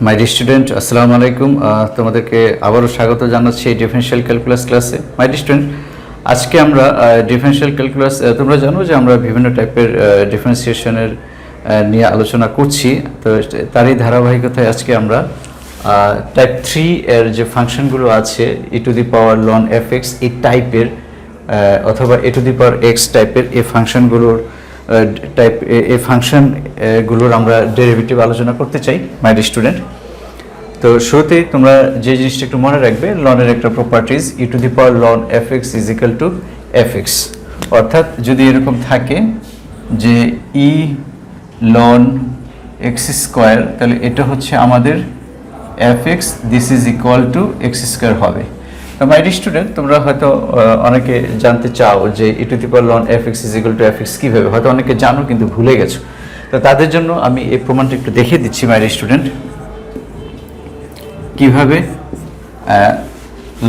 মাই dear student, আসসালামু আলাইকুম। তোমাদেরকে আবারও স্বাগত জানাচ্ছি এই ডিফারেনশিয়াল ক্যালকুলাস ক্লাসে। মাই ডিয়ার স্টুডেন্ট, আজকে আমরা ডিফারেনশিয়াল ক্যালকুলাস, তোমরা জানো যে আমরা বিভিন্ন টাইপের ডিফারেন্সিয়েশনের নিয়ে আলোচনা করছি। তো তারই ধারাবাহিকতায় আজকে আমরা টাইপ 3 এর যে ফাংশনগুলো আছে e two the power ln f x এই টাইপের অথবা e two the power x টাইপের এই ফাংশনগুলোর এই ফাংশনগুলোর আমরা ডেরিভেটিভ আলোচনা করতে চাই মাই ডিয়ার স্টুডেন্ট। তো শুরুতেই তোমরা যে জিনিসটা একটু মনে রাখবে, লনের একটা properties e two the power ln f x is equal to f x. অর্থাৎ যদি এরকম থাকে যে ই লন এক্স স্কোয়ার, তাহলে এটা হচ্ছে আমাদের F x, this is equal to x square হবে। তো মাই ডিয়ার স্টুডেন্ট, তোমরা হয়তো অনেকে জানতে চাও যে e to the power ln f x is equal to f x কীভাবে, হয়তো অনেকে জানো কিন্তু ভুলে গেছো। তো তাদের জন্য আমি এই প্রমাণটা একটু দেখিয়ে দিচ্ছি মাই ডিয়ার স্টুডেন্ট, কীভাবে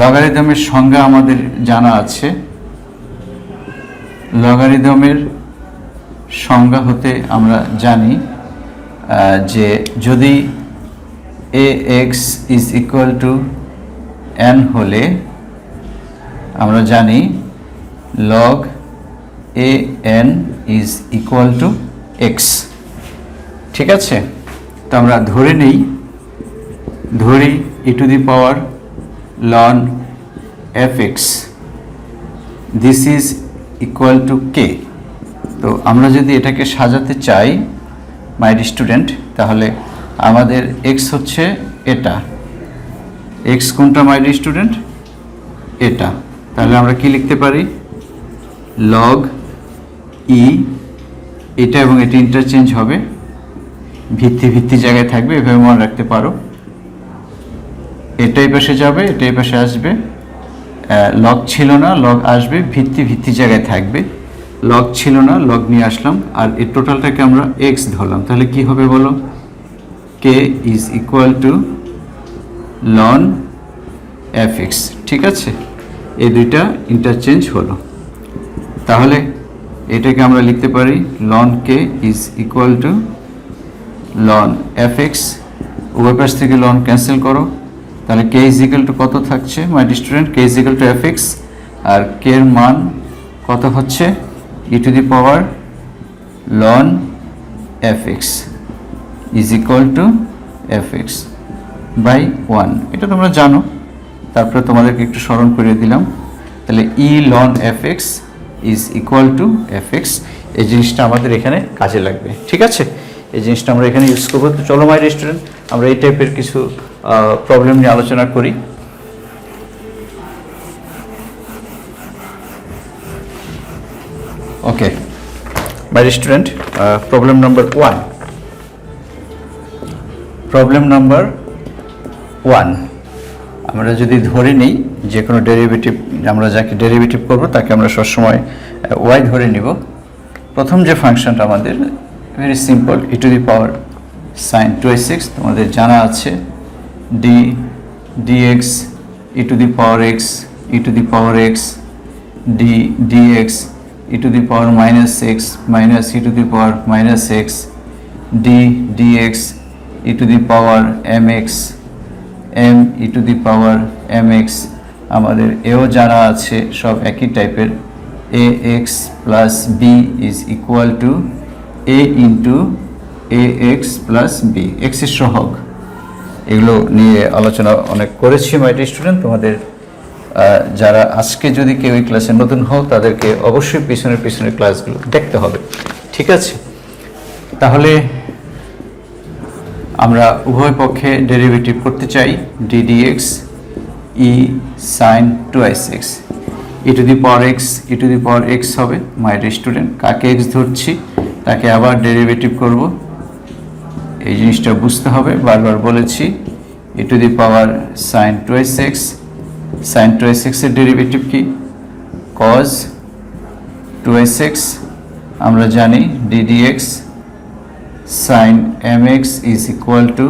লগারিদমের সংজ্ঞা আমাদের জানা আছে। লগারিদমের সংজ্ঞা হতে আমরা জানি যে যদি a x is equal to n হলে আমরা জানি log a n is equal to x. ঠিক আছে, তো আমরা ধরি e to the power ln f x, this is equal to k. তো আমরা যদি এটাকে সাজাতে চাই মাই ডিয়ার স্টুডেন্ট, তাহলে আমাদের এক্স হচ্ছে এটা, এক্স কোনটা মাই ডিয়ার স্টুডেন্ট? এটা। তাহলে আমরা কি লিখতে পারি? লগ ই, এটা এবং এটা ইন্টারচেঞ্জ হবে, ভিত্তি জায়গায় থাকবে, এভাবে মনে রাখতে পারো। এটাই পাশে যাবে, এটাই পাশে আসবে, লগ ছিল না, লগ আসবে, ভিত্তি জায়গায় থাকবে, লগ ছিল না, লগ নিয়ে আসলাম, আর এই টোটালটাকে আমরা এক্স ধরলাম। তাহলে কি হবে বলো? K is equal to ln f x. ঠিক আছে, এই দুইটা ইন্টারচেঞ্জ হলো। তাহলে এটাকে আমরা লিখতে পারি লন কে is equal to ln f x. উভয় পাশ থেকে লন ক্যান্সেল করো, তাহলে কে ইজ ইকুয়াল টু কত থাকছে my dear student? K is equal to f x, আর কে এর মান কত হচ্ছে? E to the power ln f x is equal to f x by 1। এটা তোমরা জানো, তারপরে তোমাদেরকে একটু স্মরণ করিয়ে দিলাম। তাহলে e ln f x is equal to f x, এই জিনিসটা আমাদের এখানে কাজে লাগবে। ঠিক আছে, এই জিনিসটা আমরা এখানে ইউজ করবো। তো চলো মাই ডিয়ার স্টুডেন্ট, আমরা এই টাইপের কিছু প্রবলেম নিয়ে আলোচনা করি। Okay my dear student, problem number 1। Problem number 1, আমরা যদি ধরে নিই যে কোনো ডেরিভেটিভ, আমরা যাকে ডেরিভেটিভ করব তাকে আমরা সবসময় ওয়াই ধরে নিব। প্রথম যে ফাংশনটা আমাদের very simple, e to the power sine 2x, তোমাদের জানা আছে dx e to the power x, e to the power x dx e to the power minus x minus e to the power minus x dx e to the power m x m e to the power m x. আমাদের এও জানা আছে, সব একই টাইপের। A x plus b is equal to a into A x plus B, এক্সের সহগ। এগুলো নিয়ে আলোচনা অনেক করেছি মাই ডিয়ার স্টুডেন্ট। তোমাদের যারা আজকে যদি কেউ এই ক্লাসে নতুন হও, তাদেরকে অবশ্যই পিছনের ক্লাসগুলো দেখতে হবে। ঠিক আছে, তাহলে আমরা উভয় পক্ষে ডেরিভেটিভ করতে চাই। D dx e sine 2x, e to the power x, e to the power x হবে মাই ডিয়ার স্টুডেন্ট। কাকে এক্স ধরছি তাকে আবার ডেরিভেটিভ করব, এই জিনিসটা বুঝতে হবে। বারবার বলেছি e to the power sine 2x, sine 2x এর ডেরিভেটিভ কি? Cos 2x। আমরা জানি ddx sine mx is equal to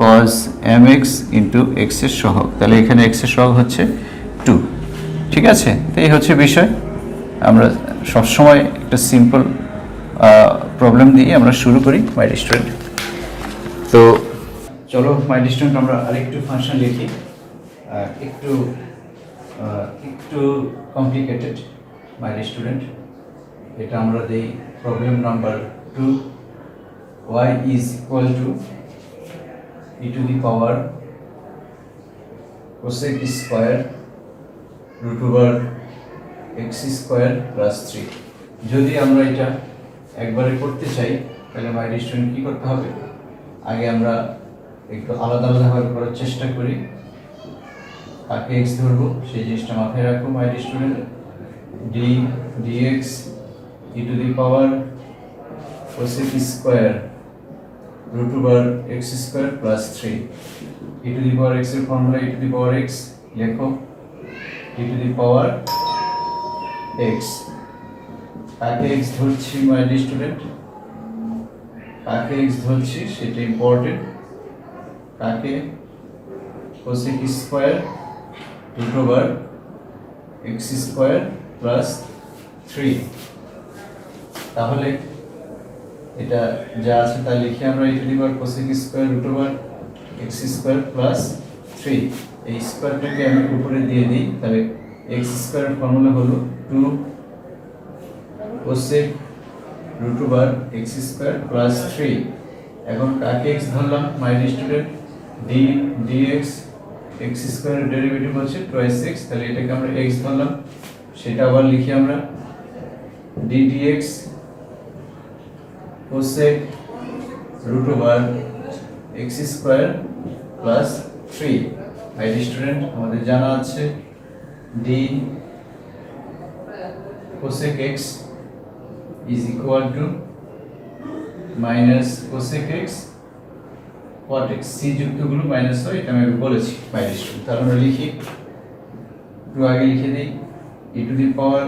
cos mx into x এর সহগ। তাহলে এখানে এক্স এর সহগ হচ্ছে 2। ঠিক আছে, তো এই হচ্ছে বিষয়। আমরা সবসময় একটা সিম্পল প্রবলেম দিয়ে আমরা শুরু করি মাই ডিয়ার স্টুডেন্ট। তো চলো মাই স্টুডেন্ট আমরা আরেকটু ফাংশন লিখি, একটু কমপ্লিকেটেড মাই স্টুডেন্ট। এটা আমরা দিই problem number 2, y is equal to e to the power cosec square root over x square plus 3। যদি আমরা এটা একবারে করতে চাই তাহলে মাই স্টুডেন্ট কী করতে হবে, আগে আমরা একটু আলাদা আলাদাভাবে করার চেষ্টা করি। কাকে এক্স ধরবো সেই জিনিসটা মাথায় রাখো my student. D dx e to the power cosec square root over x square plus 3। E to the power x এর formula e to the power x লেখো, e to the power x. কাকে x ধরছি my student, কাকে x ধরছি সেটা important. কাকে cosec square root over x square plus 3। তাহলে এটা যা আছে তা লিখে আমরা e to the power cosec square root over x square plus 3, এই স্কোয়ারটাকে আমি উপরে দিয়ে দিই। তাহলে এক্স স্কোয়ারের ফর্মুলা হলো 2 cosec root over x square plus 3। এখন কাকে এক্স ধরলাম my student, d dx x স্কোয়ারের ডেরিভেটিভ হচ্ছে টোয়াইস এক্স, তাহলে এটাকে আমরা এক্স ধরলাম। সেটা আবার লিখি আমরা d dx cosec root over x square plus 3। My student আমাদের জানা আছে d cosec x is equal to minus cosec x cot x, সি যুক্তগুলো মাইনাস হয়, এটা আমি বলেছি মাই স্টুডেন্ট। তাহলে আমরা লিখি, একটু আগে লিখে দিই e to the power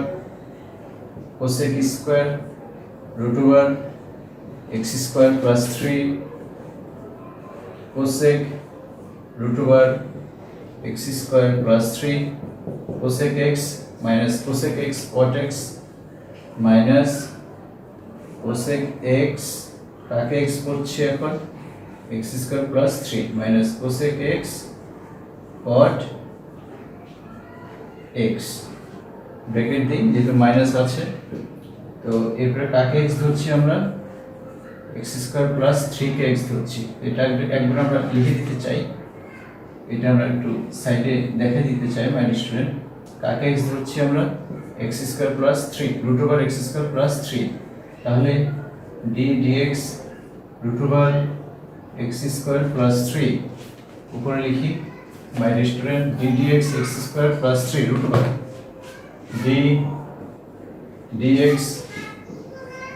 cosec square root over x square plus 3 cosec root over x square plus 3 cosec x minus cosec x cot x minus cosec x, কাকে এক্স করছি এখন x square plus 3 minus cosec x cot x, bracket দিই যেহেতু minus আছে। তো এরপরে কাকে x ধরছি আমরা এক্স স্কোয়ার প্লাস 3 কে এক্স ধরছি। এটা একবার আমরা লিখে দিতে চাই, এটা আমরা একটু সাইডে দেখে দিতে চাই মাই স্টুডেন্ট। কাকে এক্স ধরছি আমরা x square plus 3 root over x square plus 3। তাহলে d dx root over x square plus 3 উপরে লিখি my student d dx x square plus 3 root over d dx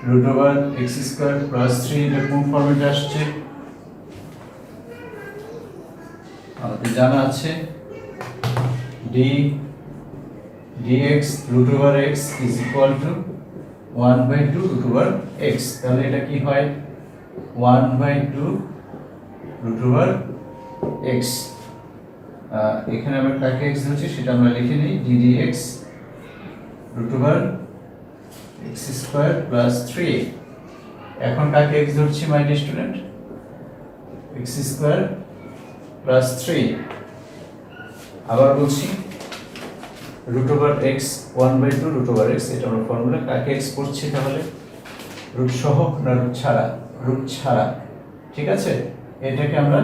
root over x square plus 3। এটা কোন ফর্মেটে আসছে আমাদের জানা আছে, d dx root over x is equal to 1/2 root over x. তাহলে এটা কি হয় 1/2 রুট ওভার এক্স। এখানে আমরা কাকে এক্স ধরছি সেটা আমরা লিখে নিই d dx root over x square plus 3। এখন কাকে এক্স ধরছি my student x square plus 3। আবার বলছি root over x 1/2 root over x, এটা আমরা ফর্মুলা। কাকে এক্স করছি তাহলে রুট সহ না রুট ছাড়া, রুট ছাড়া, ঠিক আছে। এটাকে আমরা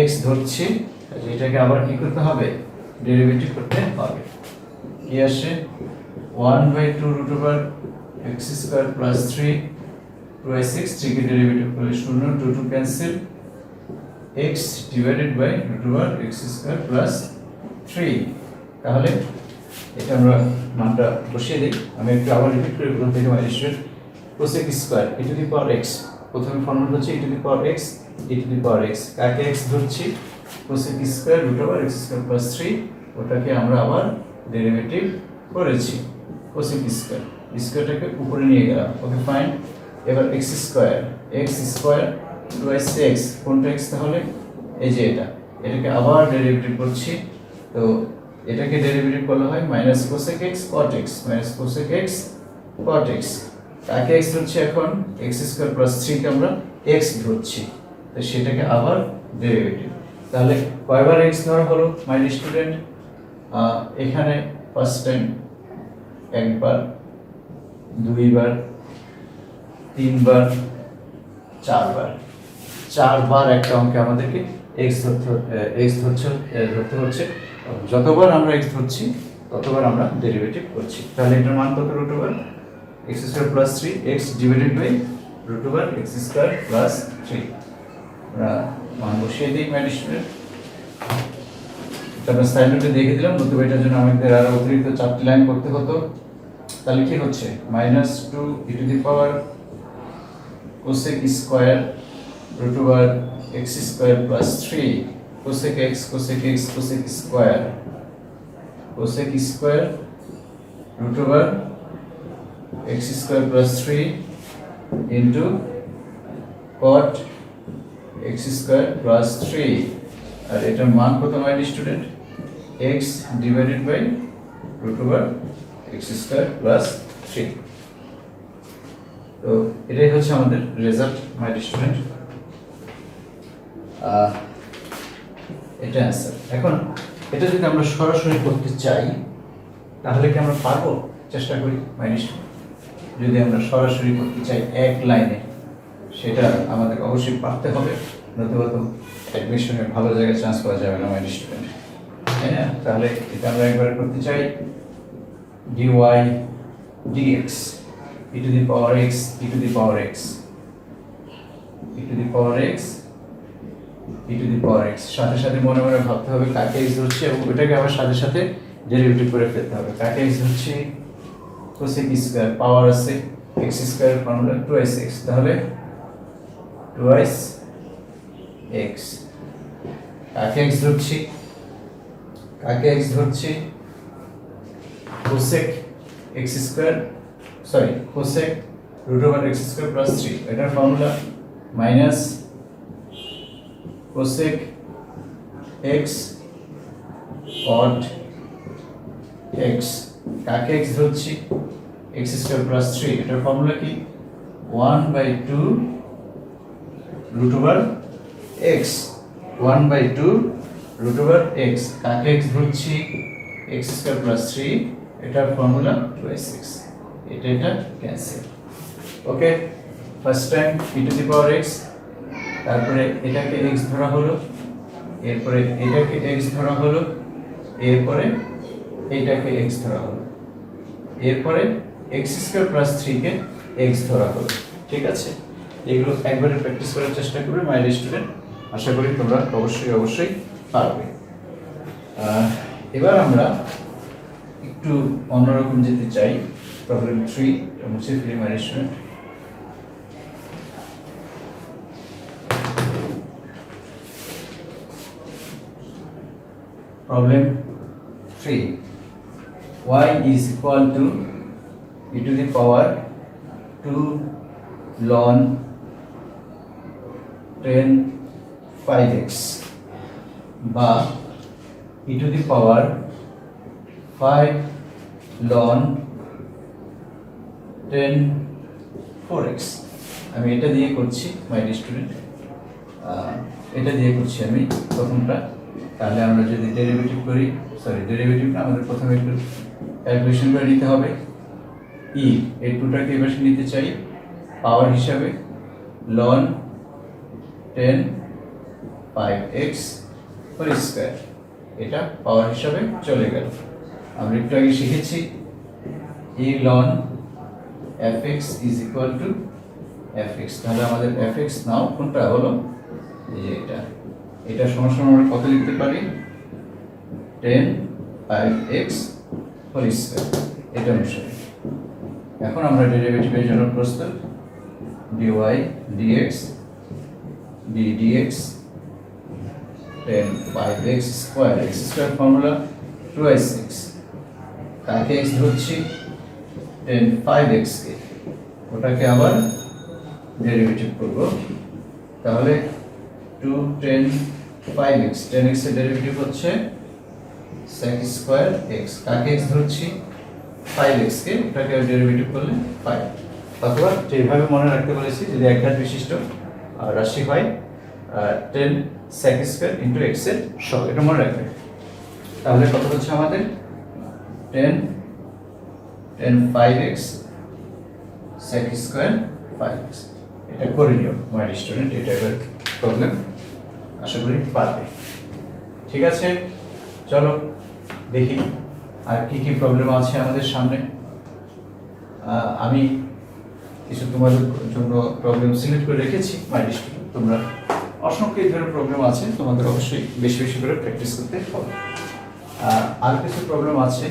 এক্স ধরছি, এটাকে আবার কি করতে হবে ডেরিভেটিভ করতে হবে। কি আসে 1/2 root over x square plus 3 2x 3 কে ডেরিভেটিভ করলে 0, 2 2 cancel, x divided by root over x square plus 3। তাহলে এটা আমরা মানটা বসিয়ে দিই। আমি একটু আবার রিপিট করে প্রথম থেকে my student cosec square e to the power x, প্রথমে ফর্মুলা হচ্ছে e to the power x e to the power x. কাকে এক্স ধরছি cosec square root over x square plus 3, ওটাকে আমরা আবার ডেরিভেটিভ করেছি কোসেক স্কোয়ার, স্কোয়ারটাকে উপরে নিয়ে গেলাম। Okay fine. এবার এক্স স্কোয়ার টুয়াইস এক্স, কোনটা এক্স তাহলে এই যে এটা, এটাকে আবার ডেরিভেটিভ করছি। তো এটাকে ডেরিভেটিভ করলে হয় minus cosec x cot x, minus cosec x cot x. কাকে এক্স ধরছি এখন এক্স স্কোয়ার প্লাস 3 কে আমরা এক্স ধরছি, তো সেটাকে আবার ডেরিভেটিভ। তাহলে কয়বার x ধরা হলো মাই স্টুডেন্ট? এখানে ফার্স্ট টাইম একবার, দুইবার, তিনবার, চারবার। চারবার একটা অঙ্কে আমাদেরকে x ধরতে হচ্ছে। যতবার আমরা x ধরছি ততবার আমরা ডেরিভেটিভ করছি। তাহলে এটার মান কত? Root over x square plus 3 x divided by root over x square plus 3। আমরা মান বসিয়ে দিই মাই স্টুডেন্ট। আমরা সাইড নোটে দেখে দিলাম, নতুবা এটার জন্য আমাদের আরো অতিরিক্ত 4টি লাইন করতে হতো। তাহলে কি হচ্ছে? -2 e two the power cosec square root over x square plus 3 cosec x cosec square root over x square plus 3 into cot x square plus 3 আর এটার মান কত my student? x divided by root over x square plus 3। তো এটাই হচ্ছে আমাদের result my student. এটা answer. এখন এটা যদি আমরা সরাসরি করতে চাই তাহলে কি আমরা পারবো? চেষ্টা করি মাই স্টুডেন্ট। যদি আমরা সরাসরি করতে চাই এক লাইনে, সেটা আমাদের অবশ্যই পারতে হবে, নতুবা তো অ্যাডমিশনের ভালো জায়গায় চান্স পাওয়া যাবে না মাই স্টুডেন্ট, তাই না? তাহলে এটা আমরা একবার করতে চাই dy dx e to the power x e to the power x e to the power x e to the power x। সাথে সাথে মনে মনে ভাবতে হবে কাকে x ধরছি এবং ওটাকে আবার সাথে সাথে ডেরিভেটিভ করে ফেলতে হবে। কাকে x ধরছি? cosec স্কয়ার, পাওয়ার আছে x স্কয়ার ফর্মুলা 2x, তাহলে 2x। কাকে x ধরছি? cosec x square, sorry cosec root over x square plus 3, এটার formula minus cosec x cot x। কাকে x ধরছি? x স্কয়ার প্লাস 3, এটার ফর্মুলা কি? 1/2 root over x, 1/2 root over x। কাকে x ধরছি? x স্কয়ার প্লাস 3, এটার formula 2x। এটা cancel. Okay, first time e two the power x, তারপরে এটাকে x ধরা হলো, এরপরে এটাকে x ধরা হলো, এরপরে এটাকে x ধরা হলো, এরপরে x স্কয়ার প্লাস 3 কে x ধরা হলো। ঠিক আছে, এগুলো একবারে প্র্যাকটিস করার চেষ্টা করবে মাই স্টুডেন্ট। আশা করি তোমরা অবশ্যই পারবে। এবার আমরা একটু অন্যরকম যেতে চাই। প্রবলেম 3 মুছে ফেলি my student. Problem 3, y is equal to e to the power 2 ln 10 5x বা e to the power 5 ln 10 4x। আমি এটা দিয়ে করছি মাই স্টুডেন্ট, এটা দিয়ে করছি আমি প্রথমটা। তাহলে আমরা যদি ডেরিভেটিভ করি, ডেরিভেটিভ না, আমাদের প্রথমে একটু ক্যালকুলেশন করে নিতে হবে। ই এই টুটাকে এবার নিতে চাই পাওয়ার হিসাবে, ln 10 5x হোল স্কয়ার, এটা পাওয়ার হিসাবে চলে গেল। আমরা একটু আগে শিখেছি e ln fx is equal to fx। তাহলে আমাদের fx নাও কোনটা হলো? এই যে এটা সমান আমরা কত লিখতে পারি? 10 5x হোল স্কয়ার, এটা অনুসারে। এখন আমরা ডেরিভেটিভের জন্য প্রস্তুত। dy dx ddx 10 5x square, x square formula 2x। কাকে x ধরছি? 10 5x কে, ওটাকে আবার ডেরিভেটিভ করব। তাহলে 2 10 5x, 10x এর ডেরিভেটিভ হচ্ছে sec স্কয়ার x। কাকে x ধরছি? 5x কে, ওটাকে ডেরিভেটিভ করলে 5। অথবা যেভাবে মনে রাখতে বলেছি, যদি একঘাত বিশিষ্ট রাশি হয় 10 sec স্কয়ার ইনটু x এর সহগ, এটা মনে রাখবে। তাহলে কত হচ্ছে আমাদের 10 5x sec স্কয়ার 5x। এটা করে নিও মাই স্টুডেন্ট, এটা এবার প্রবলেম আশা করি পারবে। ঠিক আছে, চলো দেখি আর কি কি প্রবলেম আছে আমাদের সামনে। আমি কিছু তোমাদের জন্য প্রবলেম সিলেক্ট করে রেখেছি মাই স্টুডেন্ট, তোমরা অসংখ্য এই ধরনের প্রবলেম আছে, তোমাদের অবশ্যই বেশি বেশি করে প্র্যাকটিস করতে হবে। আর কিছু প্রবলেম আছে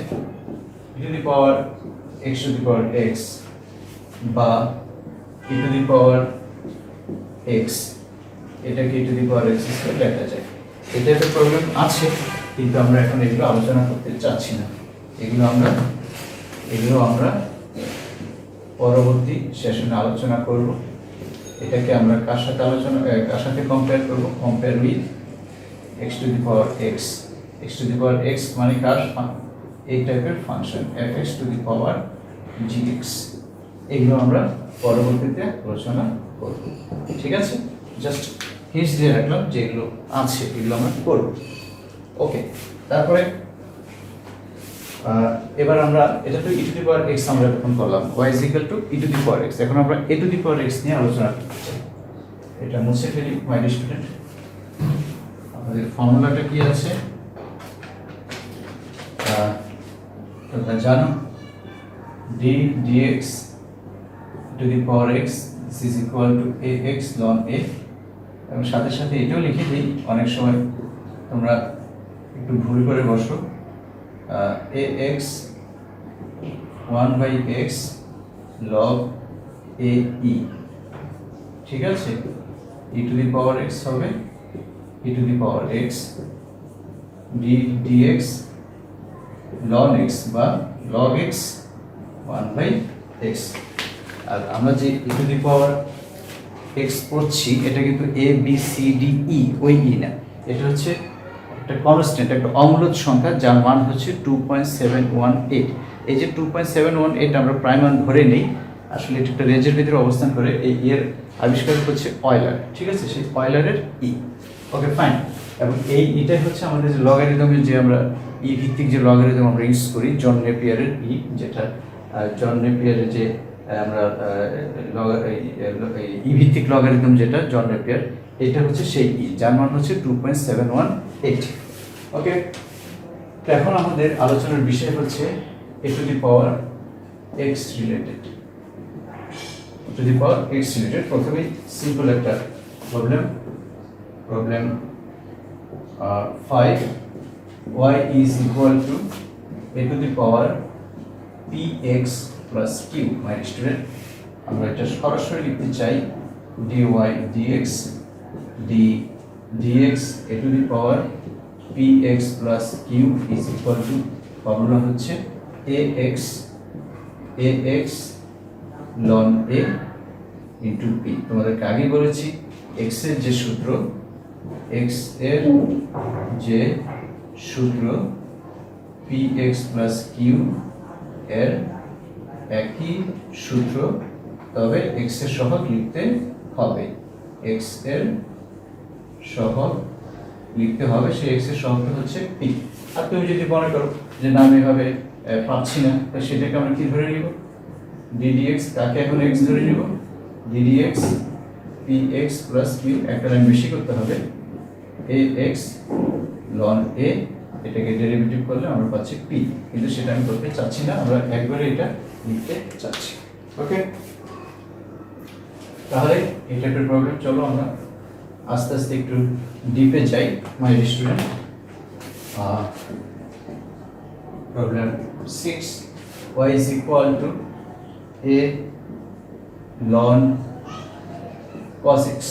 e two the power x two the power x বা e two the power x, এটাকে e two the power x হিসেবে লেখা যায়। এই টাইপের প্রবলেম আছে, কিন্তু আমরা এখন এগুলো আলোচনা করতে চাচ্ছি না। এগুলো আমরা পরবর্তী সেশনে আলোচনা করব। এটাকে আমরা কার সাথে কম্পেয়ার করব? Compare with x two the power x। x two the power x মানে কার? এই টাইপের function fx two the power gx। এগুলো আমরা পরবর্তীতে আলোচনা করব। ঠিক আছে, জাস্ট হিন্টস দিয়ে রাখলাম যে এগুলো আছে, এগুলো আমরা করব। ওকে, তারপরে এবার আমরা এটা তো e two the power x আমরা এখন করলাম, y is equal to e two the power x। এখন আমরা a to the power x নিয়ে আলোচনা করতে চাই। এটা মুছে ফেলি মাই স্টুডেন্ট। আমাদের ফর্মুলাটা কি আছে তোমরা জানো, d dx to the power x is equal to ax ln a। এবং সাথে সাথে এটাও লিখে দিই, অনেক সময় তোমরা একটু ভুল করে বসো, ax 1/x log ae। ঠিক আছে, e two the power x হবে e two the power x, d dx ln x বা log x 1/x। আর আমরা যে e two the power x পড়ছি এটা কিন্তু a b c d e, ওই e না, এটা হচ্ছে একটা কনস্ট্যান্ট, একটা অমূলদ সংখ্যা যার মান হচ্ছে 2.718। এই যে 2.718 আমরা প্রাইম মান ধরে নেই, আসলে এটা একটা রেঞ্জের ভিতরে অবস্থান করে। এই এর আবিষ্কার হচ্ছে অয়লার। ঠিক আছে, সেই অয়লারের ই। Okay fine. এবং এই এটাই হচ্ছে আমাদের যে লগারিদমের যে আমরা ই ভিত্তিক যে লগারিদম আমরা ইউজ করি, জন নেপিয়ারের ই, যেটা জন নেপিয়ারের যে আমরা ই ভিত্তিক লগারিদম যেটা জন নেপিয়ার, এটা হচ্ছে সেই ই যার মান হচ্ছে 2.718। ওকে, তো এখন আমাদের আলোচনার বিষয় হচ্ছে a to the power x related. Two the power x related প্রথমেই সিম্পল একটা problem 5 y is equal to a to the power px plus q। My student, আমরা এটা সরাসরি লিখতে চাই dy dx dx a to the power px plus q is equal to, formula হচ্ছে ax ln a into p। তোমাদেরকে আগে বলেছি x এর যে সূত্র px plus q এর একই সূত্র, তবে x এর সহগ লিখতে হবে। x এর সহগ লিখতে হবে, সেই x এর সহগটা হচ্ছে p। আর তুমি যদি মনে করো যে না আমি এভাবে পাচ্ছি না, তো সেটাকে আমরা কি ধরে নিব? ddx, তাকে এখন x ধরে নিব, ddx px plus q, একটা লাইন বেশি করতে হবে, ax ln a, এটাকে ডেরিভেটিভ করলে আমরা পাচ্ছি p, কিন্তু সেটা আমি করতে চাচ্ছি না, আমরা একবারে এটা লিখতে চাচ্ছি। ওকে, তাহলে এই টাইপের প্রবলেম, চলো আমরা আস্তে আস্তে একটু ডিপে যাই my student. Problem 6, y is equal to a ln cos x।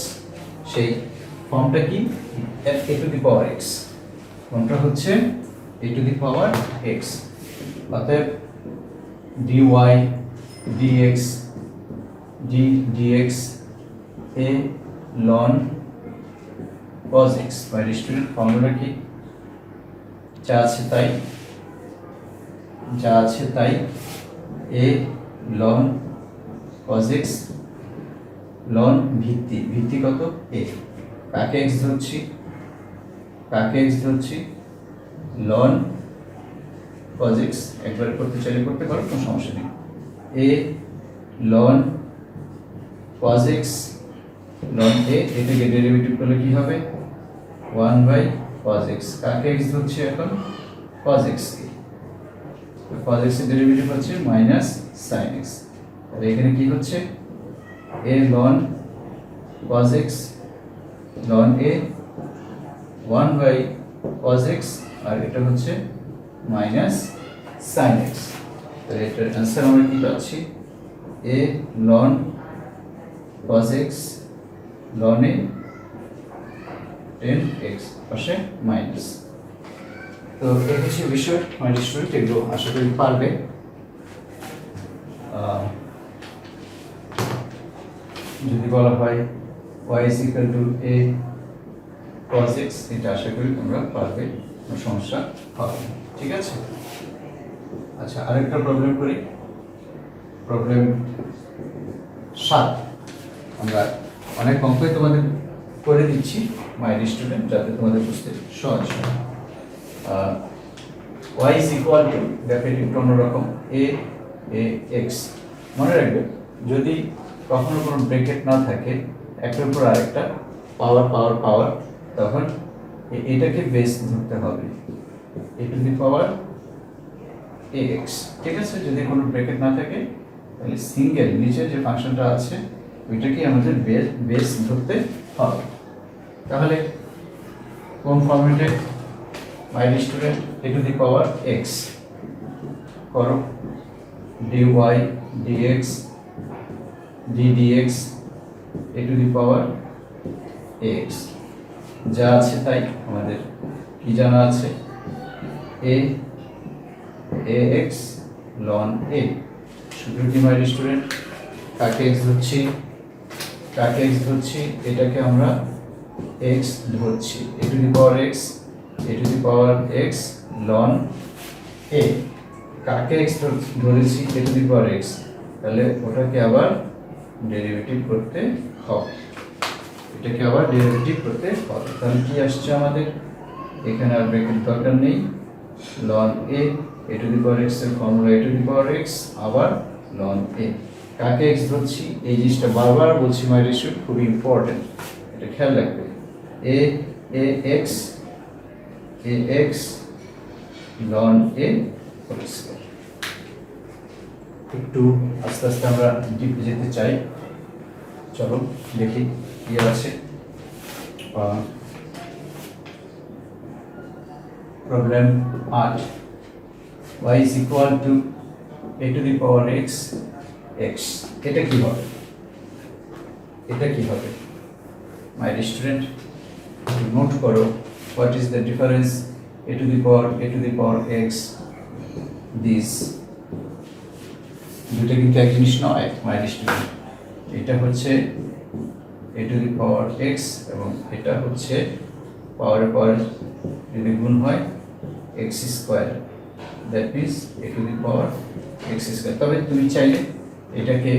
সেই ফর্মটা কি? a to the power x, ফর্মটা হচ্ছে a to the power x। অতএব dy dx dx a ln cos x। My student, formula কি? যা আছে তাই a ln cos x ln ভিত্তি কত? a। কাকে এক্স ধরছি, কাকে এক্স ধরছি, লন কজ এক্স, একবার করতে চাইলে করতে পারো, কোনো সমস্যা নেই। এ লন কজ এক্স লন এ, এটাকে ডেরিভেটিভ করলে কি হবে, 1/cos x। কাকে x ধরছি এখন, cos x কে, তো cos x এর ডেরিভেটিভ হচ্ছে মাইনাস sin x। তাহলে এখানে কি হচ্ছে, a ln cos x ln a 1/cos x, আর এটা হচ্ছে মাইনাস sin x। তাহলে এটার অ্যান্সার আমরা কি পাচ্ছি, a ln cos x ln a 10x পাশে মাইনাস। তো এই হচ্ছে বিষয়, আমার স্টুডেন্ট এগুলো আশা করি পারবে। যদি বলা হয় y is equal to a cos x, এটা আশা করি তোমরা পারবে, কোনো সমস্যা হবে না, ঠিক আছে। আচ্ছা, আরেকটা প্রবলেম করি, প্রবলেম 7। আমরা অনেক অঙ্কই তোমাদের করে দিচ্ছি মাই স্টুডেন্ট, যাতে তোমাদের বুঝতে সহজ হয়। y is equal to, দেখো একটু অন্যরকম, a x। মনে রাখবে, যদি কখনো কোনো ব্র্যাকেট না থাকে, একটার উপর আরেকটা পাওয়ার পাওয়ার পাওয়ার, তখন এটাকে বেস ধরতে হবে, a to the power ax, ঠিক আছে। যদি কোনো ব্র্যাকেট না থাকে, তাহলে সিঙ্গেল নিচে যে ফাংশনটা আছে ওইটাকে আমাদের বেস ধরতে হবে। তাহলে কোন ফর্মেটে, my student, a to the power x করো, dy dx ddx a to the power ax, যা আছে তাই আমাদের কি জানা আছে, ax ln a। সূত্র কি মাই স্টুডেন্ট, কাকে x ধরছি, কাকে x ধরছি, এটাকে আমরা x ধরছি, a to the power x, a to the power x ln a। কাকে x ধরেছি, a to the power x, তাহলে ওটাকে আবার ডেরিভেটিভ করতে হবে, এটাকে আবার ডেরিভেটিভ করতে হবে। তাহলে কি আসছে আমাদের, এখানে আর ব্র্যাকেট দরকার নেই, ln a to the power x এর formula a to the power x আবার ln a। কাকে x ধরছি, এই জিনিসটা বারবার বলছি মাই স্টুডেন্ট, খুবই ইম্পর্টেন্ট, এটা খেয়াল রাখবে, ax ln a whole square. একটু আস্তে আস্তে আমরা ডিপে যেতে চাই, চলো দেখি কি আছে। Problem 8, y is equal to a to the power x x। এটা কি হবে, এটা কি হবে মাই স্টুডেন্ট, নোট করো, what is the difference a to the power x this, দুটো কিন্তু এক জিনিস নয় মাই স্টুডেন্ট। এটা হচ্ছে a to the power x এবং এটা হচ্ছে পাওয়ারের পাওয়ার যদি গুণ হয় x square, that means a to the power x square. তবে তুমি চাইলে এটাকে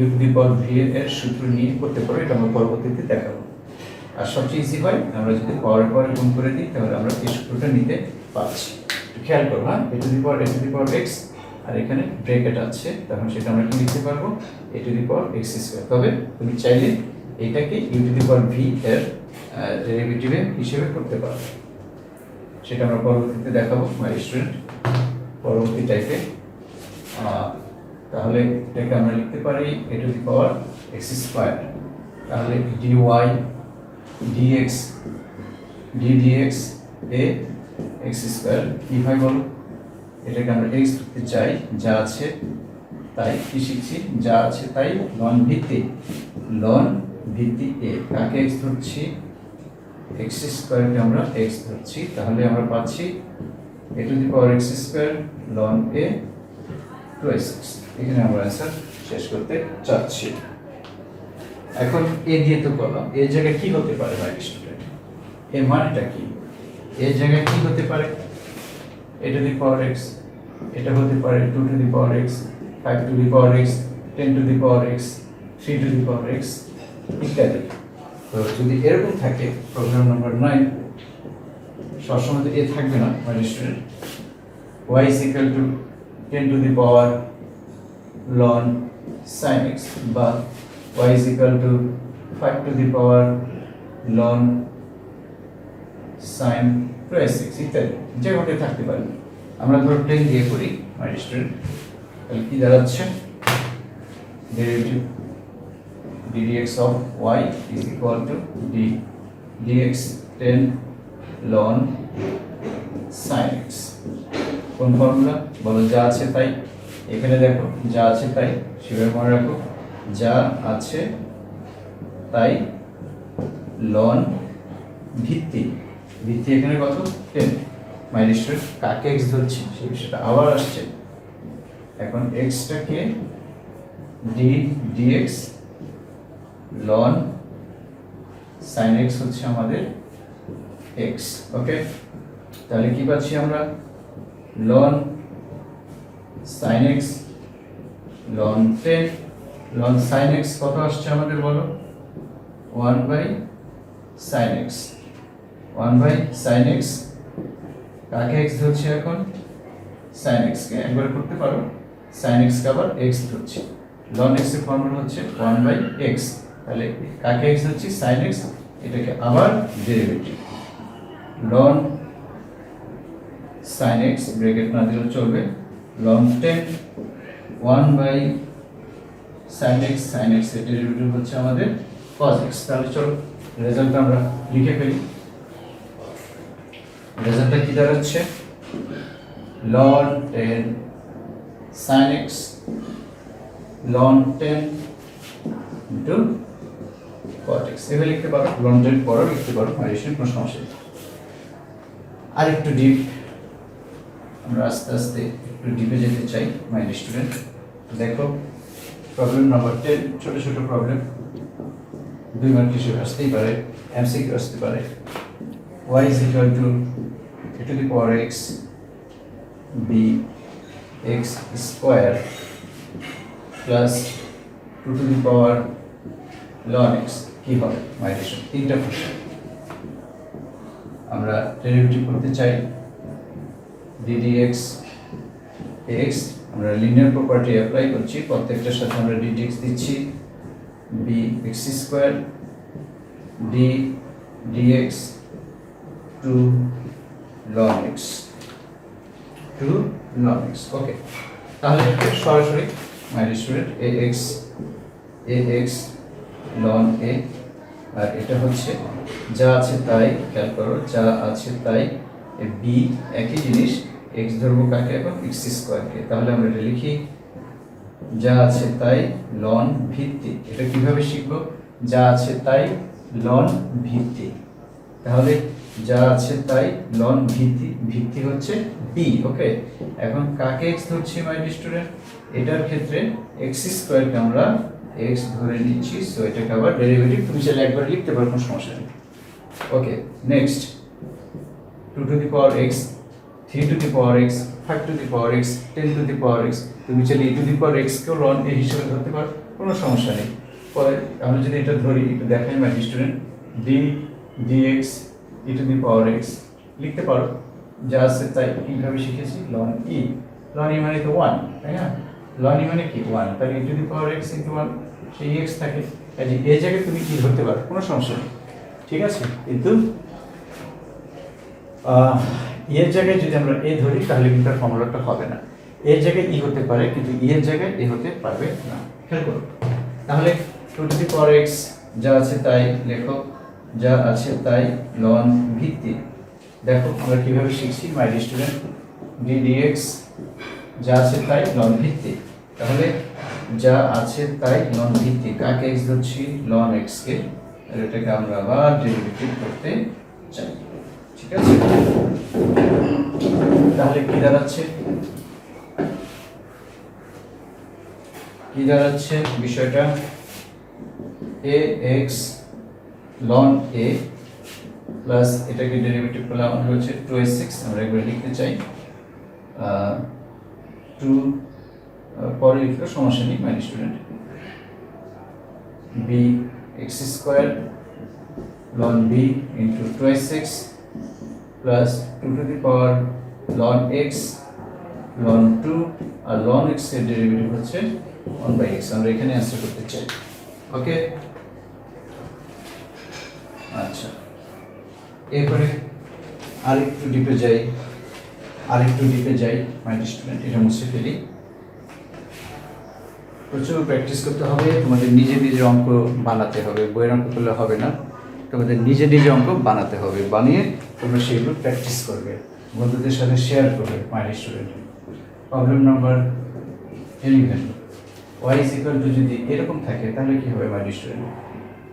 u to the power v এর সূত্র নিয়ে করতে পারো, এটা আমরা পরবর্তীতে দেখাবো। আর সবচেয়ে ইজি হয় আমরা যদি পাওয়ারের পাওয়ার গুণ করে দিই, তাহলে আমরা এই সূত্রটা নিতে পারছি। খেয়াল করো, হ্যাঁ, a to the power x, আর এখানে ব্র্যাকেট আছে, তখন সেটা আমরা কি লিখতে পারবো, a to the power x square. তবে তুমি চাইলে এটাকে u to the power v এর ডেরিভেটিভ হিসেবে করতে পারো, সেটা আমরা পরবর্তীতে দেখাবো মাই স্টুডেন্ট, পরবর্তী টাইপে। তাহলে এটাকে আমরা লিখতে পারি a to the power x square. তাহলে dy dx ddx a x square কি হয় বলো, এটাকে আমরা x ধরতে চাই, যা আছে তাই, কি শিখছি, যা আছে তাই, লন ভিত্তি a। কাকে x ধরছি, x স্কয়ারকে আমরা x ধরছি, তাহলে আমরা পাচ্ছি a to the power x square ln a twice x। এখানে আমরা অ্যান্সার শেষ করতে চাচ্ছি। এখন a দিয়ে তো করলাম, এর জায়গায় কি হতে পারে মাই স্টুডেন্ট, এর মানেটা কি, এর জায়গায় কি হতে পারে, a to the power x, এটা হতে পারে 2 to the power x, 5 to the power x, 10 to the power x, 3 to the power x ইত্যাদি। তো যদি এরকম থাকে প্রবলেম নাম্বার 9 সবসময় তো এ থাকবে না my student y is equal to 10 to the power ln sin x বা y is equal to 5 to the power ln sin 2x ইত্যাদি যে কোনটা থাকতে পারে। আমরা ধরো 10 দিয়ে করি মাই স্টুডেন্ট, তাহলে কি দাঁড়াচ্ছে derivative ddx of y is equal to dx 10 ln sin x। কোন ফর্মুলা বলো? যা আছে তাই। এখানে দেখো যা আছে তাই সেভাবে মনে রাখো, যা আছে তাই লন ভিত্তি, ভিত্তি এখানে কত 10। মাই স্টুডেন্ট কাকে x ধরছি সেই বিষয়টা আবার আসছে। এখন x টাকে dx ln sin x হচ্ছে আমাদের x। ওকে, তাহলে কি পাচ্ছি আমরা? ln sin x ln 10 ln sin x কত আসছে আমাদের বলো? 1/sin x 1/sin x কাকে x ধরছি এখন? sin x কে একবার করতে পারো, sin x কে আবার x ধরছি। ln x এর ফর্মুলা হচ্ছে 1/x, তাহলে কাকে x ধরছি? sin x, এটাকে আবার derivative ln sin x bracket না দিলেও চলবে, ln 10 1/sin x, sin x এর ডেরিভেটিভ হচ্ছে আমাদের cos x। তাহলে চলো রেজাল্ট আমরা লিখে ফেলি। রেজাল্টটা কি দাঁড়াচ্ছে? ln 10 sin x ln 10 into cot x। এভাবে লিখতে পারো, ln 10 পরেও লিখতে পারো, মাইনাসের কোনো সমস্যা নেই। আর একটু ডিপ, আমরা আস্তে আস্তে একটু ডিপে যেতে চাই মাই স্টুডেন্ট। দেখো প্রবলেম নাম্বার 10, ছোট ছোট প্রবলেম, 2 মার্ক হিসেবে আসতেই পারে, এমসিকিউ আসতে পারে। y is equal to a to the power x b x square plus 2 to the power ln x কি হবে মাই স্টুডেন্ট? তিনটা প্রশ্ন আমরা ডেরিভেটিভ করতে চাই ddx x, আমরা লিনিয়ার প্রপার্টি অ্যাপ্লাই করছি, প্রত্যেকটার সাথে আমরা ddx দিচ্ছি bx square d dx 2 ln x 2 ln x। ওকে, তাহলে সরাসরি my student ax ln a, আর এটা হচ্ছে যা আছে তাই, খেয়াল করো যা আছে তাই b একই জিনিস, x ধরবো কাকে এখন? x স্কয়ার কে। তাহলে আমরা এটা লিখি যা আছে তাই ln ভিত্তি। এটা কিভাবে শিখবো? যা আছে তাই ln ভিত্তি, তাহলে যা আছে তাই ln ভিত্তি, ভিত্তি হচ্ছে b। ওকে, এখন কাকে x ধরছি মাই স্টুডেন্ট? এটার ক্ষেত্রে x স্কয়ার কে আমরা x ধরে নিচ্ছি, সো এটাকে আবার ডেরিভেটিভ তুমি চাইলে একবার লিখতে পারো, কোনো সমস্যা নেই। ওকে, next 2 to the power x 3 to the power x 5 to the power x 10 to the power x, তুমি চাইলে e to the power x কেও ln a হিসেবে ধরতে পারো, কোনো সমস্যা নেই। পরে আমরা যদি এটা ধরি, একটু দেখাই my student, d dx e to the power x লিখতে পারো, যা আছে তাই কিভাবে শিখেছি? ln e, ln e মানে তো 1, তাই না? ln e মানে কি 1, তাহলে e to the power x into 1 সেই x থাকে, এই জায়গায় তুমি কি ধরতে পারো, কোনো সমস্যা নেই, ঠিক আছে। কিন্তু এর জায়গায় যদি আমরা এ ধরি তাহলে কিন্তু আর ফর্মুলাটা হবে না। এর জায়গায় ই হতে পারে কিন্তু এর জায়গায় এ হতে পারবে না, খেয়াল করো। তাহলে 2 to the power x যা আছে তাই লেখো, যা আছে তাই ln ভিত্তি। দেখো আমরা কিভাবে শিখছি মাই স্টুডেন্ট, ddx যা আছে তাই ln ভিত্তি, তাহলে যা আছে তাই ln ভিত্তি, কাকে x ধরছি? ln x কে, আর এটাকে আমরা আবার ডেরিভেটিভ করতে চাই, ঠিক আছে। তাহলে কি দাঁড়াচ্ছে? বিষয়টা ax ln a প্লাস এটাকে ডেরিভেটিভ করলে আমাদের হচ্ছে 2x, আমরা একবার লিখতে চাই 2 পরে লিখলে সমস্যা নেই my student, b x square ln b into twice x plus 2 to the power ln x ln 2 R ln x এর ডেরিভেটিভ হচ্ছে 1/x আমরা এখানে অ্যানসার করতে চাই ওকে আচ্ছা এরপরে আরেকটু ডিপে যাই মাই স্টুডেন্ট এটা মুছে ফেলি প্রচুর প্র্যাকটিস করতে হবে তোমাদের নিজে অঙ্ক বানাতে হবে বইয়ের অঙ্ক করলে হবে না তোমাদের নিজে অঙ্ক বানাতে হবে বানিয়ে তোমরা সেগুলো প্র্যাকটিস করবে বন্ধুদের সাথে শেয়ার করবে my student problem number 11 y is equal to যদি এরকম থাকে তাহলে কি হবে my student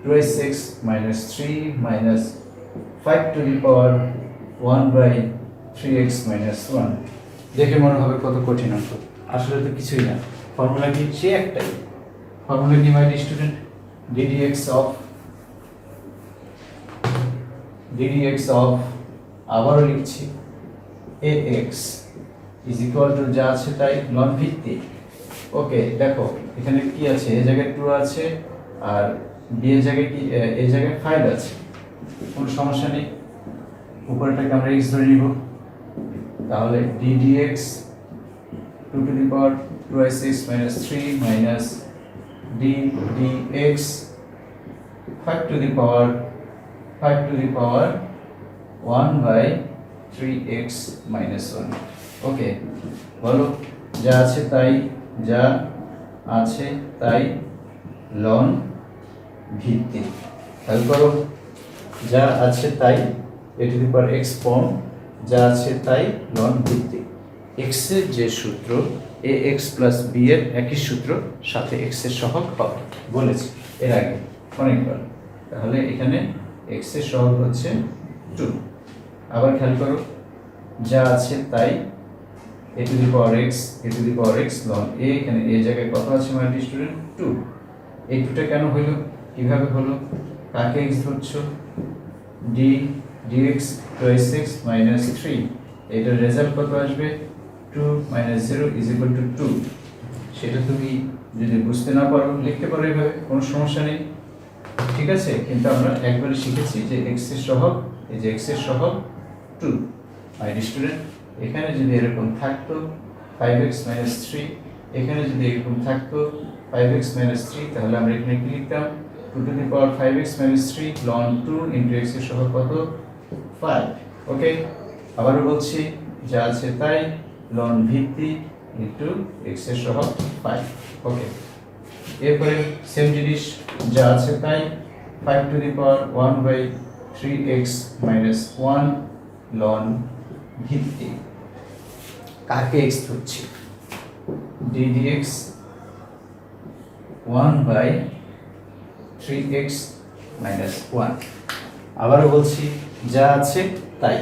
2x minus 3 minus 5 to the power 1 by 3x minus 1 দেখে মনে হবে কত কঠিন অঙ্ক আসলে তো কিছুই না ফর্মুলা কি সে একটাই ফর্মুলা কি মাই স্টুডেন্ট ddx of আবারও লিখছি ax is equal to যা আছে তাই লন ভিত্তিক ওকে দেখো এখানে কি আছে এই জায়গায় 2 আছে আর b এর জায়গায় কি এই জায়গায় 5 আছে কোনো সমস্যা নেই উপরটাকে আমরা x ধরে নিব তাহলে ddx 2 to the power 2x minus 3 minus dx 5 to the power 1 by 3x minus 1 ওকে বলো যা আছে তাই লন ভিত্তিক তাহলে করো যা আছে তাই a to the power x form যা আছে তাই লন ভিত্তিক x এর যে সূত্র ax plus b এর একই সূত্র সাথে x এর সহগ হবে বলেছি এর আগে অনেকবার তাহলে এখানে x এর সহগ হচ্ছে 2 আবার খেয়াল করো যা আছে তাই a to the power x ln a এখানে a জায়গায় কত আছে মাই স্টুডেন্ট 2 এই 2টা কেন হলো কিভাবে হলো কাকে x ধরছো dx 2x minus 3 এটার রেজাল্ট কত আসবে 2 minus 0 is equal to 2 সেটা তুমি যদি বুঝতে না পারো লিখতে পারো এইভাবে কোনো সমস্যা নেই ঠিক আছে কিন্তু আমরা একবারে শিখেছি যে x এর সহগ এই যে x এর সহগ 2 মাই স্টুডেন্ট এখানে যদি এরকম থাকতো 5x minus 3 এখানে যদি এরকম থাকতো 5x minus 3 তাহলে আমরা এখানে কি লিখতাম 2 to the power 5x minus 3 ln 2 into x এর সহগ কত 5 ওকে আবারও বলছি যা আছে তাই লন ভিত্তি ইনটু x এর সহগ 5 ওকে এরপরে সেম জিনিস যা আছে তাই 5 to the power 1 by 3x minus 1 loan ভিত্তি কাকে x ধরছি ddx 1 by 3x minus 1 আবারও বলছি যা আছে তাই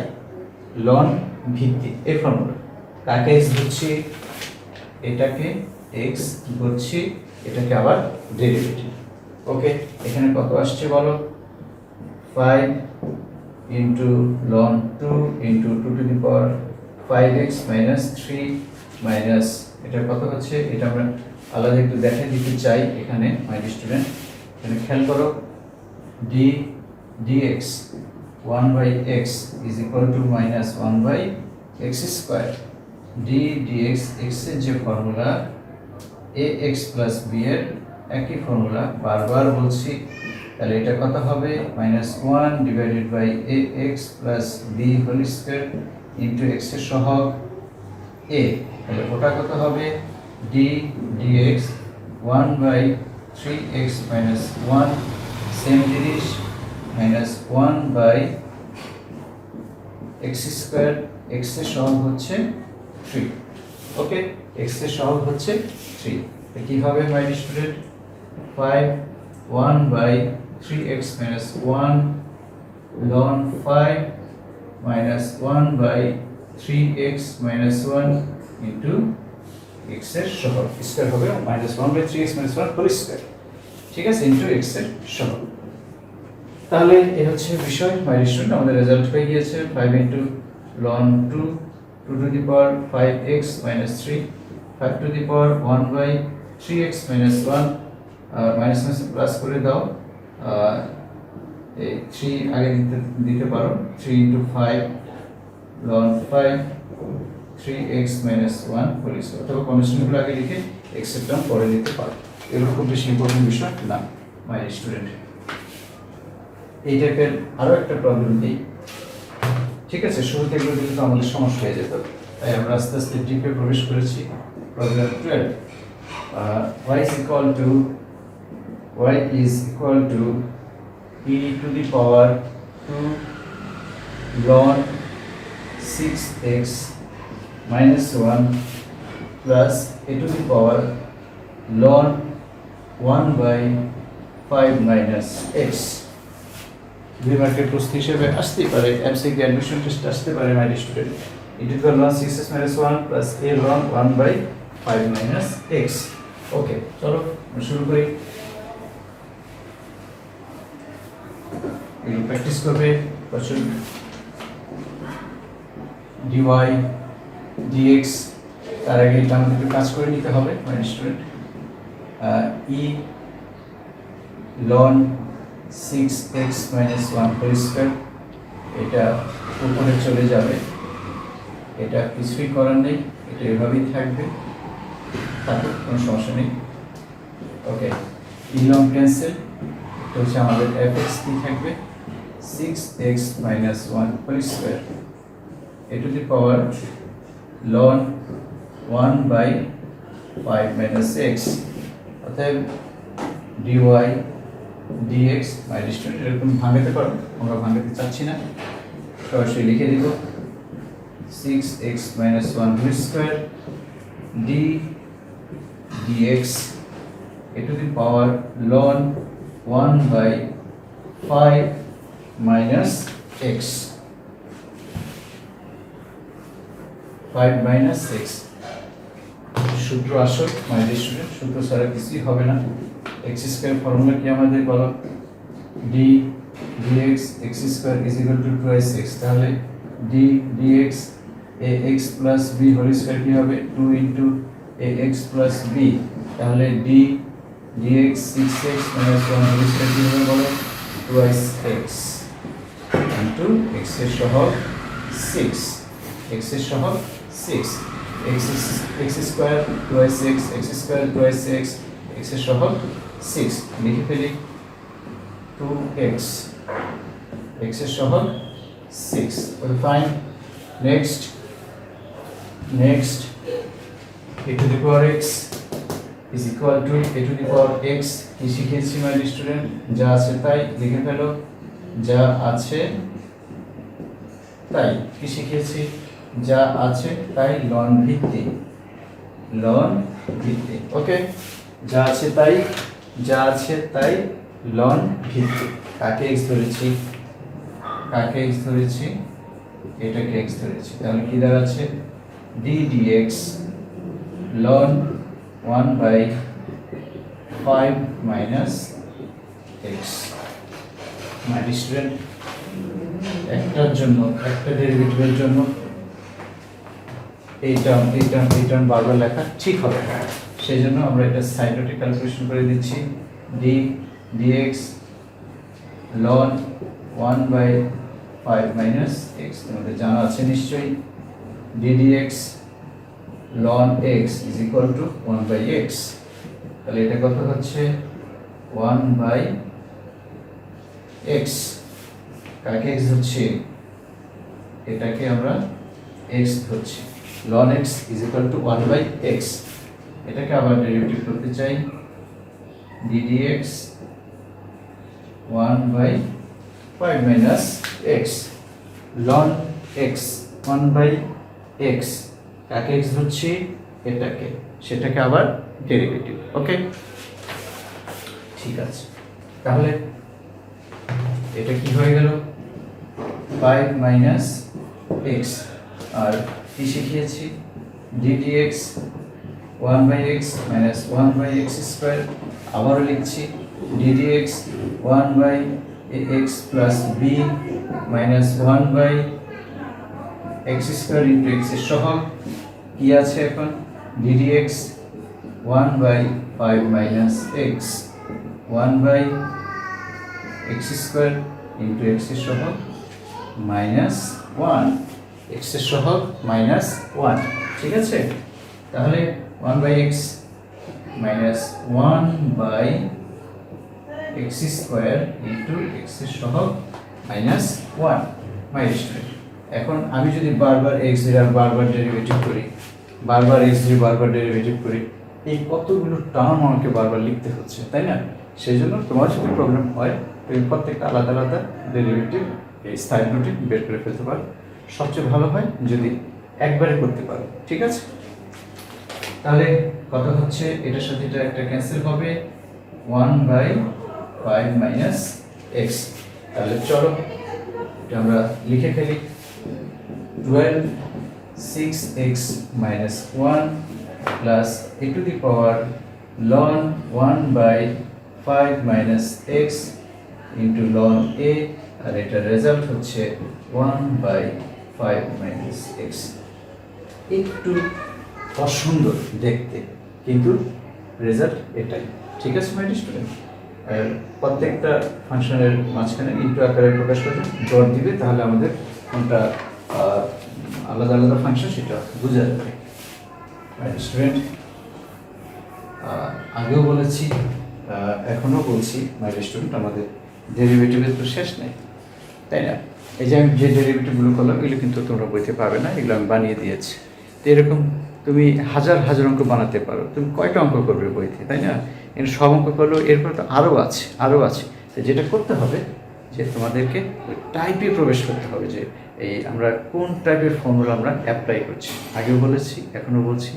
লন ভিত্তি এই ফর্মুলা কাকে x ধরছি এটাকে x ধরছি এটাকে আবার ডেরিভেটিভ ওকে এখানে কত আসছে বলো 5 into ln 2 into 2 to the power 5x minus 3 minus এটা কত হচ্ছে এটা আমরা আলাদা একটু দেখাই দিতে চাই এখানে মাই স্টুডেন্ট এখানে খেয়াল করো dx 1 by x is equal to minus 1 by x square dx x এর যে ফর্মুলা ax plus b এর একই ফর্মুলা বারবার বলছি তাহলে এটা কত হবে -1 divided by ax plus b whole square into x এর সহগ a তাহলে ওটা কত হবে dx 1 by 3x minus 1 same জিনিস -1 by x স্কয়ার x এর সহগ হচ্ছে 3 ওকে x এর সহগ হচ্ছে 3 তো কি হবে my student 5 1 by 3x minus 1 ln 5 minus 1 by 3x minus 1 into x এর সহগ স্কয়ার হবে -1 by 3x minus 1 whole square ঠিক আছে ইনটু x এর সহগ তাহলে এই হচ্ছে বিষয় মাই স্টুডেন্ট আমাদের রেজাল্ট হয়ে গিয়েছে 5 into ln 2 2 to the power 5x minus 3 5 to the power 1 by 3x minus 1 minus plus করে দাও এই 3 আগে দিতে পারো, 3 into 5 ln 5 3x minus 1 whole square, অথবা কনস্ট্যান্টগুলো আগে লিখে x এর টার্ম পরে দিতে পারো। এগুলো খুব বেশি ইম্পর্টেন্ট বিষয় না মাই স্টুডেন্ট। এই টাইপের আরও একটা প্রবলেম দিই, ঠিক আছে? শুরুতে এগুলো দিলে তো আমাদের সমস্যা হয়ে যেত, তাই আমরা আস্তে আস্তে ডিপে প্রবেশ করেছি। Problem 12, y is equal to e to the power 2 ln 6x minus 1 plus a to the power ln 1 by 5 minus x। দুই মার্কের প্রশ্ন হিসেবে আসতেই পারে, এমসিকিউ অ্যাডমিশন টেস্ট আসতে পারে মাই student. e to the power ln 6x minus 1 plus a ln 1 by 5 minus x। ওকে, চলো শুরু করি। এগুলো প্র্যাকটিস করবে বছর। dy dx, তার আগে এটা আমাদের একটু কাজ করে নিতে হবে my student. e ln 6x minus 1 whole square, এটা উপরে চলে যাবে, এটা কিছুই করার নেই, এটা এভাবেই থাকবে, থাকুক, কোনো সমস্যা নেই। ওকে, e ln ক্যান্সেল, এটা হচ্ছে আমাদের fx কি থাকবে 6x minus 1 whole square a to the power ln 1 by 5 minus x। অতএব dy dx মাই স্টুডেন্ট, এরকম ভাঙাতে পারো, আমরা ভাঙাতে চাচ্ছি না, সরাসরি লিখে দিব 6x minus 1 whole square d dx a to the power ln 1 by 5 minus x, 5 minus x। সূত্র আসো মাই স্টুডেন্ট, সূত্র ছাড়া কিছুই হবে না। x স্কয়ার ফর্মুলা কি আমাদের বলো, d dx x square is equal to 2x, তাহলে d dx ax plus b whole square কি হবে 2 ইনটু ax plus b, তাহলে d dx 6x minus 1 whole square কি হবে বলো 2x ইনটু x এর সহগ 6, x এর সহগ 6, x square 2x, x square 2x, x এর সহগ 6, লিখে ফেলি 2x, x এর সহগ 6। Okay fine, next a to the power x is equal to a to the power x। কি শিখেছি মাই স্টুডেন্ট, যা আছে তাই লিখে ফেলো, যা আছে তাই। কি শিখেছি, যা আছে তাই লন ভিত্তি, লন ভিত্তি। ওকে, যা আছে তাই, যা আছে তাই লন ভিত্তি। কাকে x ধরেছি, কাকে x ধরেছি, এটাকে x ধরেছি, তাহলে কি দাঁড়াচ্ছে d dx ln 1 by 5 minus x। My student, একটার জন্য, একটা ডেরিভেটিভের জন্য এই টার্ম বারবার লেখা ঠিক হবে, সেই জন্য আমরা এটা সাইডে ক্যালকুলেশন করে দিচ্ছি। d dx ln 1 by 5 minus x, তোমাদের জানা আছে নিশ্চয়ই। d dx ln x is equal to 1 by x, তাহলে এটা কত হচ্ছে 1 by x। কাকে x ধরছি, এটাকে আমরা x ধরছি, ln x is equal to 1 by x। এটাকে আবার ডেরিভেটিভ করতে চাই, d dx 1 by 5 minus x ln x 1 by x, কাকে x ধরছি, এটাকে, সেটাকে আবার ডেরিভেটিভ। ওকে, ঠিক আছে, তাহলে এটা কি হয়ে গেল 5 minus x, আর কি শিখিয়েছি d dx 1 by x minus 1 by x square, আবারও লিখছি d dx 1 by ax plus b minus 1 by x square into x এর সহগ, কি আছে এখন d dx 1 by 5 minus x 1 by x square into এক্সের সহগ মাইনাস ওয়ান, এক্সের সহগ মাইনাস ওয়ান। ঠিক আছে, তাহলে one by x minus one by x square into এক্সের সহগ মাইনাস ওয়ান। মাই স্টুডেন্ট, এখন আমি যদি বারবার এক্স এর বারবার ডেরিভেটিভ করি, বারবার এক্স এর বারবার ডেরিভেটিভ করি, এই কতগুলো টার্ম আমাকে বারবার লিখতে হচ্ছে, তাই না? সেই জন্য তোমার যদি প্রবলেম হয় তুমি প্রত্যেকটা আলাদা আলাদা ডেরিভেটিভ এই স্থায়ীগুলোটি বের করে ফেলতে পারো। সবচেয়ে ভালো হয় যদি একবারে করতে পারো। ঠিক আছে, তাহলে কথা হচ্ছে এটার সাথে এটা একটা ক্যান্সেল হবে, one by five minus x. তাহলে চলো এটা আমরা লিখে ফেলি, 12 6x minus 1 plus a to the power ln 1 by 5 minus x into ln a, আর এটার রেজাল্ট হচ্ছে 1 by 5 minus x। একটু অসুন্দর দেখতে, কিন্তু রেজাল্ট এটাই। ঠিক আছে মাই স্টুডেন্ট, আর প্রত্যেকটা ফাংশনের মাঝখানে ইনটু আকারে প্রকাশ করে ডট দিবে, তাহলে আমাদের কোনটা আলাদা আলাদা ফাংশন সেটা বোঝা যাবে। স্টুডেন্ট, আগেও বলেছি এখনও বলছি মাই স্টুডেন্ট, আমাদের ডেরিভেটিভের তো শেষ নেই, তাই না? এই যে আমি যে ডেরিভেটিভগুলো করলাম এগুলো কিন্তু তোমরা বইতে পাবে না, এগুলো আমি বানিয়ে দিয়েছি। তো এরকম তুমি হাজার হাজার অঙ্ক বানাতে পারো, তুমি কয়টা অঙ্ক করবে বইতে, তাই না? এর সব অঙ্ক করলেও এরপর তো আরও আছে। তো যেটা করতে হবে যে তোমাদেরকে ওই টাইপে প্রবেশ করতে হবে, যে এই আমরা কোন টাইপের ফর্মুলা আমরা অ্যাপ্লাই করছি। আগেও বলেছি, এখনও বলছি,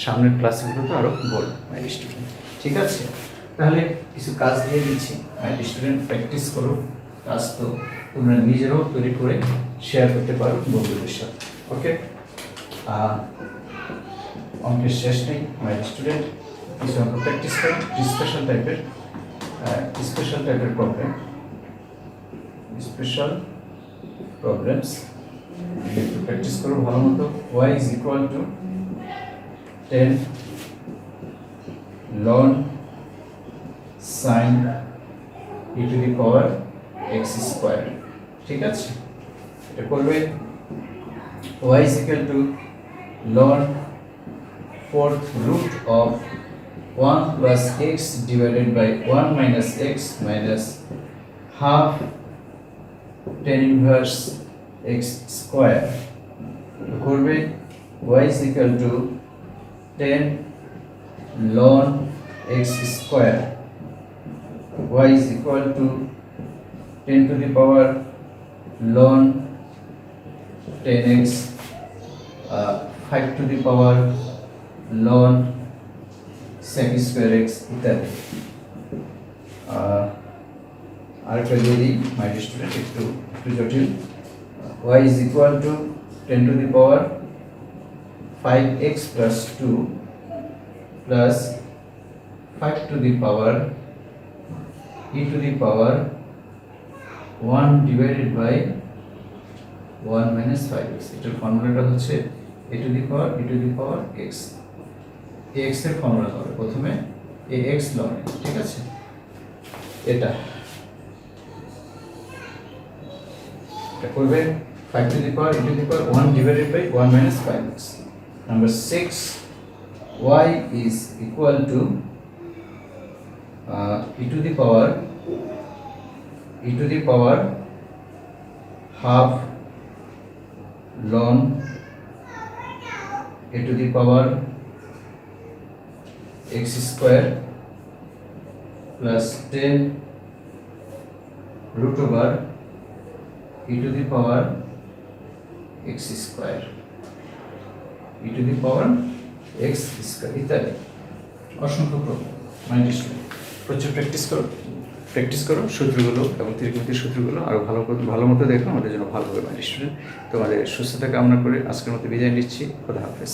সামনের ক্লাসগুলো তো আরও বলবো মাই স্টুডেন্ট। ঠিক আছে, তাহলে কিছু কাজ দিয়ে দিচ্ছি মাই স্টুডেন্ট, প্র্যাকটিস করো। কাজ তো তোমরা নিজেরাও তৈরি করে শেয়ার করতে পারো বন্ধুদের সাথে। ওকে, অঙ্কের শেষ নেই মাই স্টুডেন্ট, কিছু অঙ্ক প্র্যাকটিস করো, স্পেশাল টাইপের প্রবলেম, স্পেশাল প্রবলেমস একটু প্র্যাকটিস করো ভালো মতো। y is equal to 10 ln sin e to the power x square। ঠিক আছে, এটা করবে। y is equal to ln fourth root of 1 plus x divided by 1 minus x minus half tan inverse x square। করবে y is equal to 10 ln x square, y is equal to 10 to the power ln 10x, 5 to the power ln sec square x ইত্যাদি। আরেকটা যদি my student একটু জটিল, y is equal to 10 to the power 5x plus 2 plus 5 to the power e to the power 1 divided by 1 minus 5x। এটার ফর্মুলাটা হচ্ছে a to the power x। ax এর formula হবে প্রথমে ax ln x। ঠিক আছে, এটা করবে 5 to the power e to the power 1 divided by 1 minus 5x। Number 6, y is equal to e to the power half ln a to the power x square plus 10 root over e to the power x square, e to the power x square ইত্যাদি। অসংখ্য problem my student, প্রচুর practice করো সূত্রগুলো এবং ত্রিকোণমিতির সূত্রগুলো আরও ভালো মতো দেখো, আমাদের জন্য ভালো হবে মাই স্টুডেন্ট। তোমাদের সুস্থতা কামনা করে আজকের মতো বিদায় নিচ্ছি। খোদা হাফেজ।